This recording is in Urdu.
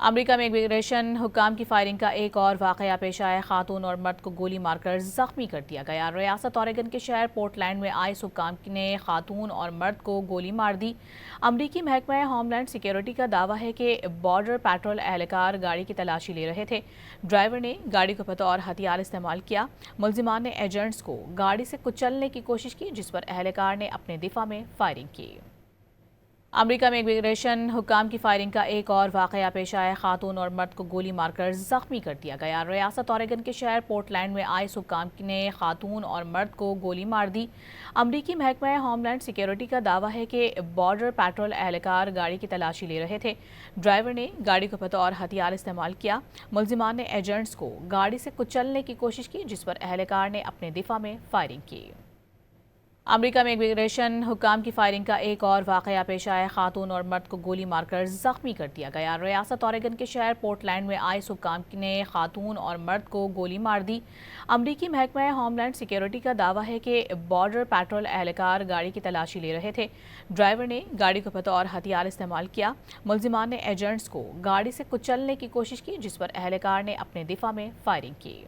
امریکہ میں امیگریشن حکام کی فائرنگ کا ایک اور واقعہ پیش آیا۔ خاتون اور مرد کو گولی مار کر زخمی کر دیا گیا۔ ریاست اوریگن کے شہر پورٹلینڈ میں آئس حکام نے خاتون اور مرد کو گولی مار دی۔ امریکی محکمہ ہوم لینڈ سیکیورٹی کا دعویٰ ہے کہ بارڈر پیٹرول اہلکار گاڑی کی تلاشی لے رہے تھے۔ ڈرائیور نے گاڑی کو بطور ہتھیار استعمال کیا۔ ملزمان نے ایجنٹس کو گاڑی سے کچلنے کی کوشش کی، جس پر اہلکار نے اپنے دفاع میں فائرنگ کی۔ امریکہ میں امیگریشن حکام کی فائرنگ کا ایک اور واقعہ پیش آیا۔ خاتون اور مرد کو گولی مار کر زخمی کر دیا گیا۔ ریاست اوریگن کے شہر پورٹلینڈ میں آئس حکام نے خاتون اور مرد کو گولی مار دی۔ امریکی محکمہ ہوم لینڈ سیکیورٹی کا دعویٰ ہے کہ بارڈر پیٹرول اہلکار گاڑی کی تلاشی لے رہے تھے۔ ڈرائیور نے گاڑی کو بطور ہتھیار استعمال کیا۔ ملزمان نے ایجنٹس کو گاڑی سے کچلنے کی کوشش کی، جس پر اہلکار نے اپنے دفاع میں فائرنگ کی۔ امریکہ میں امیگریشن حکام کی فائرنگ کا ایک اور واقعہ پیش آیا۔ خاتون اور مرد کو گولی مار کر زخمی کر دیا گیا۔ ریاست اوریگن کے شہر پورٹلینڈ میں آئس حکام نے خاتون اور مرد کو گولی مار دی۔ امریکی محکمہ ہوم لینڈ سیکیورٹی کا دعویٰ ہے کہ بارڈر پیٹرول اہلکار گاڑی کی تلاشی لے رہے تھے۔ ڈرائیور نے گاڑی کو بطور ہتھیار استعمال کیا۔ ملزمان نے ایجنٹس کو گاڑی سے کچلنے کی کوشش کی، جس پر اہلکار نے اپنے دفاع میں فائرنگ کی۔